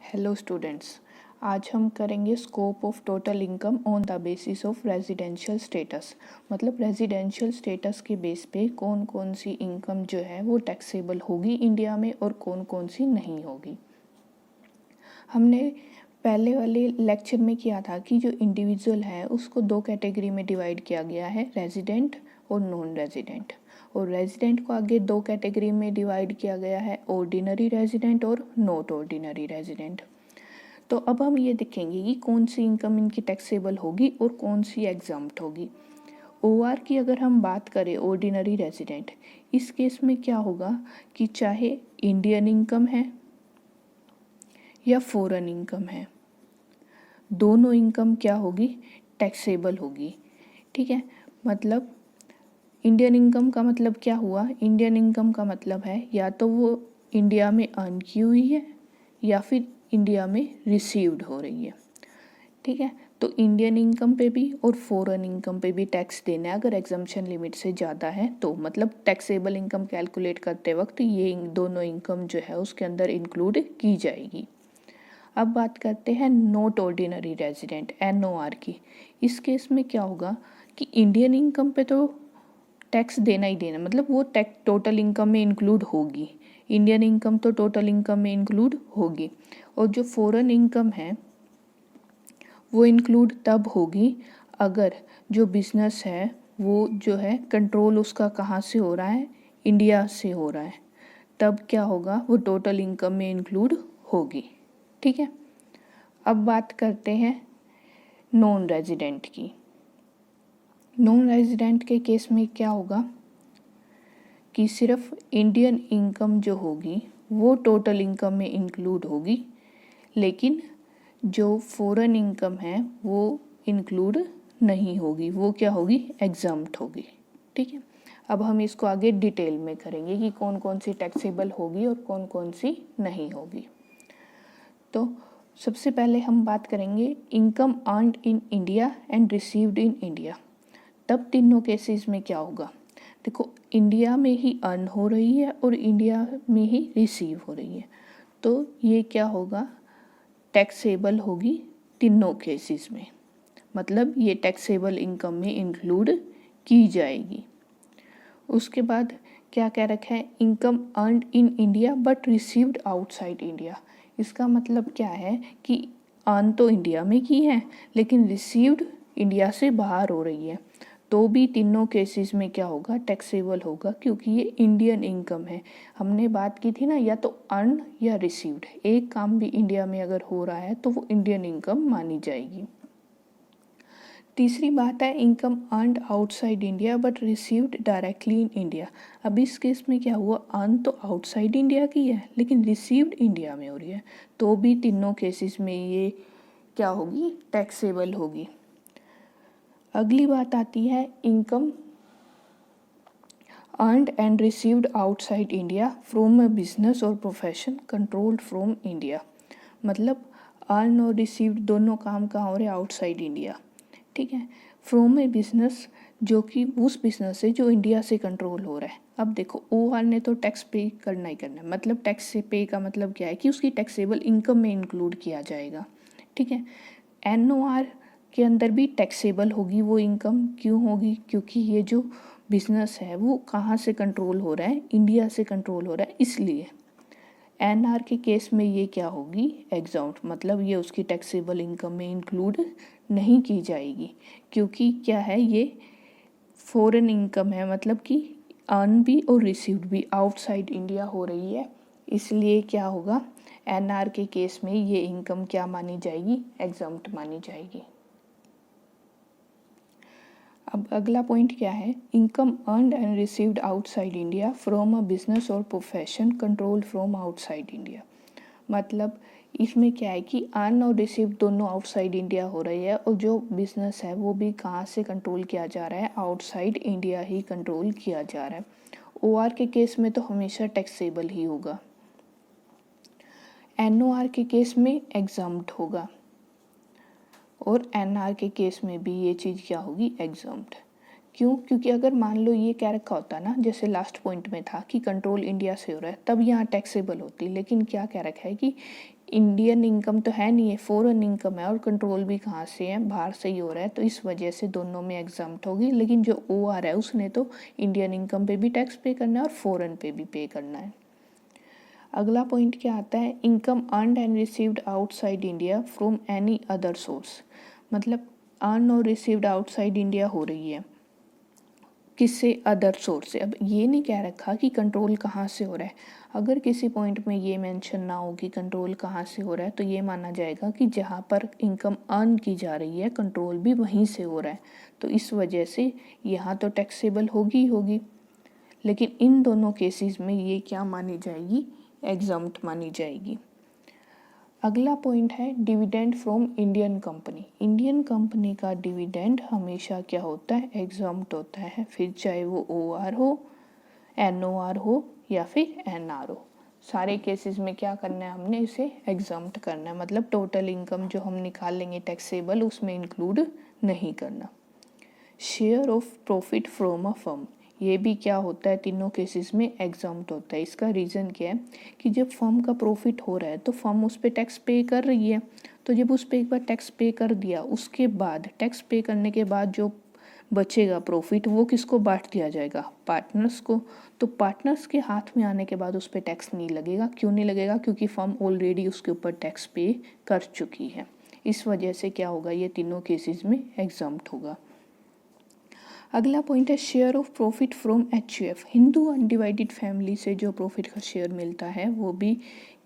Hello students, आज हम करेंगे scope of total income on the basis of residential status. मतलब रेजिडेंशियल स्टेटस के बेस पे कौन कौन सी इनकम जो है वो टैक्सेबल होगी इंडिया में और कौन कौन सी नहीं होगी। हमने पहले वाले लेक्चर में किया था कि जो इंडिविजुअल है उसको दो कैटेगरी में डिवाइड किया गया है, रेजिडेंट और नॉन रेजिडेंट। और रेजिडेंट को आगे दो कैटेगरी में डिवाइड किया गया है, ऑर्डिनरी रेजिडेंट और नॉट ऑर्डिनरी रेजिडेंट। तो अब हम ये देखेंगे कि कौन सी इनकम इनकी टैक्सेबल होगी और कौन सी एग्जाम्प्ट होगी। ओआर की अगर हम बात करें, ऑर्डिनरी रेजिडेंट, इस केस में क्या होगा कि चाहे इंडियन इनकम है या फॉरेन इनकम है, दोनों इनकम क्या होगी, टैक्सेबल होगी। ठीक है, मतलब इंडियन इनकम का मतलब क्या हुआ, इंडियन इनकम का मतलब है या तो वो इंडिया में अर्न की हुई है या फिर इंडिया में रिसीव्ड हो रही है। ठीक है, तो इंडियन इनकम पे भी और फॉरेन इनकम पे भी टैक्स देना है अगर एग्जम्पशन लिमिट से ज़्यादा है तो। मतलब टैक्सेबल इनकम कैलकुलेट करते वक्त ये दोनों इनकम जो है उसके अंदर इंक्लूड की जाएगी। अब बात करते हैं नॉट ऑर्डिनरी रेजिडेंट, एनओआर की। इस केस में क्या होगा कि इंडियन इनकम पे तो टैक्स देना ही देना, मतलब वो टैक्स टोटल इनकम में इंक्लूड होगी। इंडियन इनकम तो टोटल इनकम में इंक्लूड होगी, और जो फॉरेन इनकम है वो इंक्लूड तब होगी अगर जो बिजनेस है वो जो है कंट्रोल उसका कहाँ से हो रहा है, इंडिया से हो रहा है, तब क्या होगा, वो टोटल इनकम में इंक्लूड होगी। ठीक है, अब बात करते हैं नॉन रेजिडेंट की। नॉन रेजिडेंट के केस में क्या होगा कि सिर्फ इंडियन इनकम जो होगी वो टोटल इनकम में इंक्लूड होगी, लेकिन जो फॉरेन इनकम है वो इंक्लूड नहीं होगी, वो क्या होगी, एग्जम्प्ट होगी। ठीक है, अब हम इसको आगे डिटेल में करेंगे कि कौन कौन सी टैक्सेबल होगी और कौन कौन सी नहीं होगी। तो सबसे पहले हम बात करेंगे income earned in India and received in India. तब तीनों केसेस में क्या होगा, देखो इंडिया में ही अर्न हो रही है और इंडिया में ही रिसीव हो रही है, तो ये क्या होगा, टैक्सेबल होगी तीनों केसेस में। मतलब ये टैक्सेबल इनकम में इंक्लूड की जाएगी। उसके बाद क्या कह रखा है, income earned in India but received outside India. इसका मतलब क्या है कि अर्न तो इंडिया में की है लेकिन रिसीव्ड इंडिया से बाहर हो रही है, तो भी तीनों केसेस में क्या होगा, टैक्सेबल होगा, क्योंकि ये इंडियन इनकम है। हमने बात की थी ना, या तो अर्न या रिसीव्ड, एक काम भी इंडिया में अगर हो रहा है तो वो इंडियन इनकम मानी जाएगी। तीसरी बात है income earned outside India but received directly in India. अब इस केस में क्या हुआ, अर्न तो आउटसाइड इंडिया की है लेकिन रिसीव्ड इंडिया में हो रही है, तो भी तीनों केसेस में ये क्या होगी, टैक्सेबल होगी। अगली बात आती है income earned and received outside India from a business और प्रोफेशन कंट्रोल्ड फ्रॉम इंडिया। मतलब अर्न और रिसीव्ड दोनों काम कहाँ हो रहे हैं, आउटसाइड इंडिया। ठीक है, फ्रॉम ए बिजनेस जो कि उस बिजनेस से जो इंडिया से कंट्रोल हो रहा है। अब देखो ओआर ने तो टैक्स पे करना ही करना है, मतलब टैक्स से पे का मतलब क्या है कि उसकी टैक्सेबल इनकम में इंक्लूड किया जाएगा। ठीक है, एनओआर के अंदर भी टैक्सेबल होगी वो इनकम, क्यों होगी, क्योंकि ये जो बिजनेस है वो कहाँ से कंट्रोल हो रहा है, इंडिया से कंट्रोल हो रहा है, इसलिए एनआर के केस में ये क्या होगी, एग्जम्प्ट, मतलब ये उसकी टैक्सेबल इनकम में इंक्लूड नहीं की जाएगी, क्योंकि क्या है, ये फॉरेन इनकम है, मतलब कि अर्न भी और रिसीव्ड भी आउटसाइड इंडिया हो रही है, इसलिए क्या होगा, एनआर के केस में ये इनकम क्या मानी जाएगी, एग्जम्प्ट मानी जाएगी। अब अगला पॉइंट क्या है, income earned and received outside India from a business और profession controlled from outside India. मतलब इसमें क्या है कि अर्न और रिसीव दोनों आउटसाइड इंडिया हो रही है, और जो बिजनेस है वो भी कहाँ से कंट्रोल किया जा रहा है, आउटसाइड इंडिया ही कंट्रोल किया जा रहा है। ओआर के केस में तो हमेशा टैक्सेबल ही होगा, एनओआर के केस में एग्जम्प्ट होगा, और एनआर के केस में भी ये चीज़ क्या होगी, एग्जम्प्ट। क्यों, क्योंकि अगर मान लो ये क्या रखा होता ना, जैसे लास्ट पॉइंट में था कि कंट्रोल इंडिया से हो रहा है, तब यहाँ टैक्सेबल होती, लेकिन क्या क्या रखा है कि इंडियन इनकम तो है नहीं है, फॉरेन इनकम है और कंट्रोल भी कहाँ से है, बाहर से ही हो रहा है, तो इस वजह से दोनों में एग्जाम्प्ट होगी। लेकिन जो OR है उसने तो इंडियन इनकम पे भी टैक्स पे करना है और फॉरेन पे भी पे करना है। अगला पॉइंट क्या आता है, income earned and received outside India from any other source. मतलब अर्न और रिसीव्ड आउटसाइड इंडिया हो रही है किससे, अदर सोर्स से। अब ये नहीं कह रखा कि कंट्रोल कहाँ से हो रहा है। अगर किसी पॉइंट में ये मेंशन ना हो कि कंट्रोल कहाँ से हो रहा है, तो ये माना जाएगा कि जहाँ पर इनकम अर्न की जा रही है कंट्रोल भी वहीं से हो रहा है, तो इस वजह से यहाँ तो टैक्सेबल होगी ही होगी। लेकिन इन दोनों केसेस में ये क्या मानी जाएगी, एग्जम्प्ट मानी जाएगी। अगला पॉइंट है dividend from Indian company. Indian company का डिविडेंड हमेशा क्या होता है, एग्जम्प्ट होता है, फिर चाहे वो OR हो, NOR हो या फिर NR हो। सारे केसेस में क्या करना है, हमने इसे एग्जम्प्ट करना है, मतलब टोटल इनकम जो हम निकाल लेंगे टैक्सेबल उसमें इंक्लूड नहीं करना। Share of profit from a firm, ये भी क्या होता है, तीनों केसेस में एग्जम्प्ट होता है। इसका रीज़न क्या है कि जब फर्म का प्रॉफिट हो रहा है तो फर्म उस पर टैक्स पे कर रही है, तो जब उस पर एक बार टैक्स पे कर दिया उसके बाद टैक्स पे करने के बाद जो बचेगा प्रॉफिट वो किसको बांट दिया जाएगा, पार्टनर्स को। तो पार्टनर्स के हाथ में आने के बाद उस पर टैक्स नहीं लगेगा। क्यों नहीं लगेगा, क्योंकि फर्म ऑलरेडी उसके ऊपर टैक्स पे कर चुकी है। इस वजह से क्या होगा, ये तीनों केसेस में एग्जम्प्ट होगा। अगला पॉइंट है share of profit from HUF। Hindu undivided family से जो प्रॉफिट का शेयर मिलता है वो भी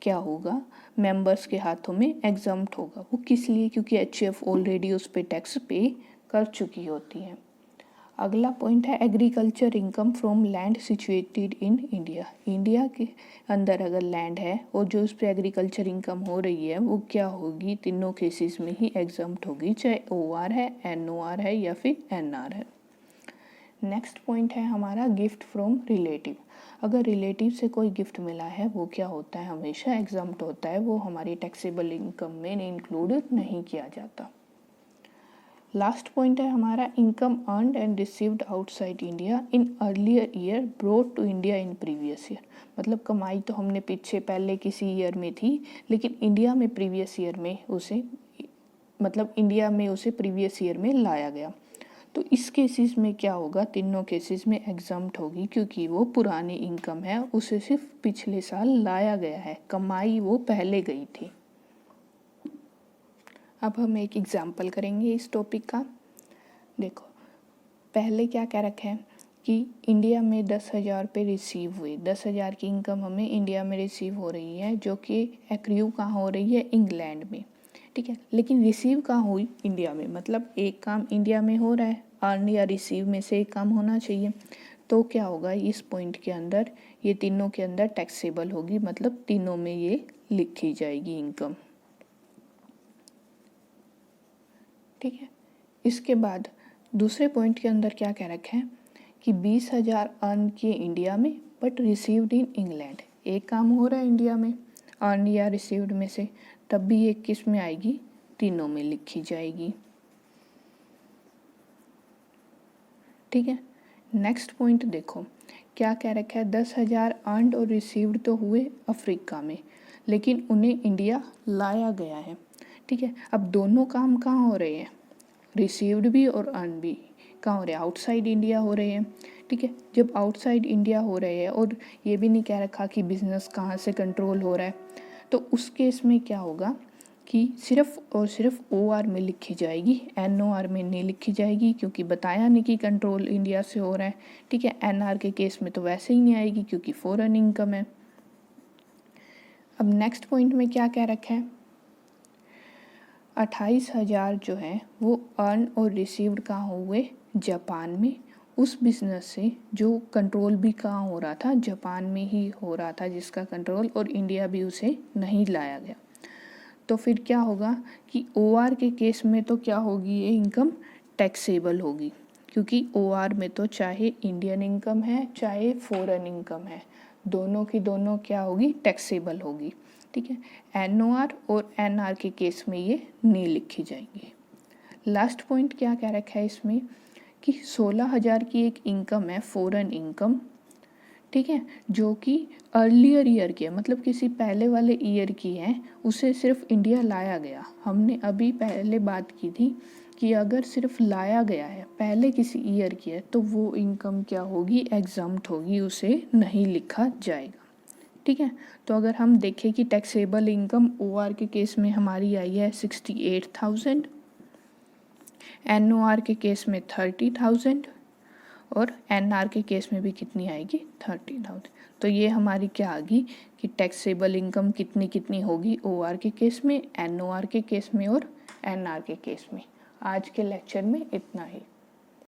क्या होगा, मेंबर्स के हाथों में एग्जम्प्ट होगा। वो किस लिए, क्योंकि HUF ऑलरेडी उस पर टैक्स पे कर चुकी होती है। अगला पॉइंट है agriculture income from land situated in India. India के अंदर अगर लैंड है और जो उस पर एग्रीकल्चर इनकम हो रही है वो क्या होगी, तीनों केसेस में ही एग्जम्प्ट होगी, चाहे OR है, NOR है या फिर NR है। नेक्स्ट पॉइंट है हमारा गिफ्ट फ्रॉम रिलेटिव। अगर रिलेटिव से कोई गिफ्ट मिला है वो क्या होता है, हमेशा एग्जम्प्ट होता है, वो हमारी टैक्सेबल इनकम में इंक्लूड नहीं किया जाता। लास्ट पॉइंट है हमारा income earned and received outside India in earlier year brought to India in previous year. मतलब कमाई तो हमने पीछे पहले किसी ईयर में थी, लेकिन इंडिया में प्रीवियस ईयर में उसे, मतलब इंडिया में उसे प्रीवियस ईयर में लाया गया। तो इस केसेस में क्या होगा, तीनों केसेस में एग्जम्प्ट होगी, क्योंकि वो पुरानी इनकम है, उसे सिर्फ पिछले साल लाया गया है, कमाई वो पहले गई थी। अब हम एक एग्जाम्पल करेंगे इस टॉपिक का। देखो पहले क्या कह रखा है कि इंडिया में 10,000 रुपये रिसीव हुए, 10,000 की इनकम हमें इंडिया में रिसीव हो रही है, जो कि एक्रू कहाँ हो रही है, इंग्लैंड में। ठीक है, लेकिन रिसीव कहाँ हुई, इंडिया में। मतलब एक काम इंडिया में हो रहा है, अर्न या रिसीव में से एक काम होना चाहिए। तो क्या होगा, इस पॉइंट के अंदर ये तीनों के अंदर टैक्सेबल होगी, मतलब तीनों में ये लिखी जाएगी इनकम। ठीक है, इसके बाद दूसरे पॉइंट के अंदर क्या कह रखा है कि 20,000 अर्न किए इंडिया में बट रिसीव्ड इन इंग्लैंड। एक काम हो रहा है इंडिया में, अर्न या रिसीव्ड में से, तब भी ये किस में आएगी, तीनों में लिखी जाएगी। ठीक है, नेक्स्ट पॉइंट देखो क्या कह रखा है, 10,000 अर्नड और रिसीव्ड तो हुए अफ्रीका में, लेकिन उन्हें इंडिया लाया गया है। ठीक है, अब दोनों काम कहाँ हो रहे हैं, रिसीव्ड भी और अर्न भी कहाँ हो रहे हैं, आउटसाइड इंडिया हो रहे हैं। ठीक है, जब आउटसाइड इंडिया हो रहे हैं और ये भी नहीं कह रखा कि बिजनेस कहाँ से कंट्रोल हो रहा है, तो उस केस में क्या होगा कि सिर्फ और सिर्फ OR में लिखी जाएगी, NOR में नहीं लिखी जाएगी, क्योंकि बताया नहीं कि कंट्रोल इंडिया से हो रहा है। ठीक है, NR के केस में तो वैसे ही नहीं आएगी क्योंकि फॉरेन इनकम है। अब नेक्स्ट पॉइंट में क्या कह रखा है, 28,000 जो है वो अर्न और रिसीव्ड कहाँ हुए, जापान में, उस बिजनेस से जो कंट्रोल भी कहाँ हो रहा था, जापान में ही हो रहा था जिसका कंट्रोल, और इंडिया भी उसे नहीं लाया गया। तो फिर क्या होगा कि OR के केस में तो क्या होगी, ये इनकम टैक्सेबल होगी, क्योंकि OR में तो चाहे इंडियन इनकम है चाहे फॉरेन इनकम है, दोनों की दोनों क्या होगी, टैक्सेबल होगी। ठीक है, NOR और NR के केस में ये नहीं लिखी जाएंगी। लास्ट पॉइंट क्या कह रखा है इसमें कि 16,000 की एक इनकम है, फॉरेन इनकम। ठीक है, जो कि अर्लियर ईयर की है, मतलब किसी पहले वाले ईयर की है, उसे सिर्फ इंडिया लाया गया। हमने अभी पहले बात की थी कि अगर सिर्फ लाया गया है, पहले किसी ईयर की है, तो वो इनकम क्या होगी, एग्जम्प्ट होगी, उसे नहीं लिखा जाएगा। ठीक है, तो अगर हम देखें कि टैक्सेबल इनकम ओआर के केस में हमारी आई है 68,000, एनओआर के केस में 30,000 और एनआर के केस में भी कितनी आएगी, 30,000। तो ये हमारी क्या आ गई कि टैक्सेबल इनकम कितनी कितनी होगी ओआर के केस में, एनओआर के केस में और एनआर के केस में। आज के लेक्चर में इतना ही।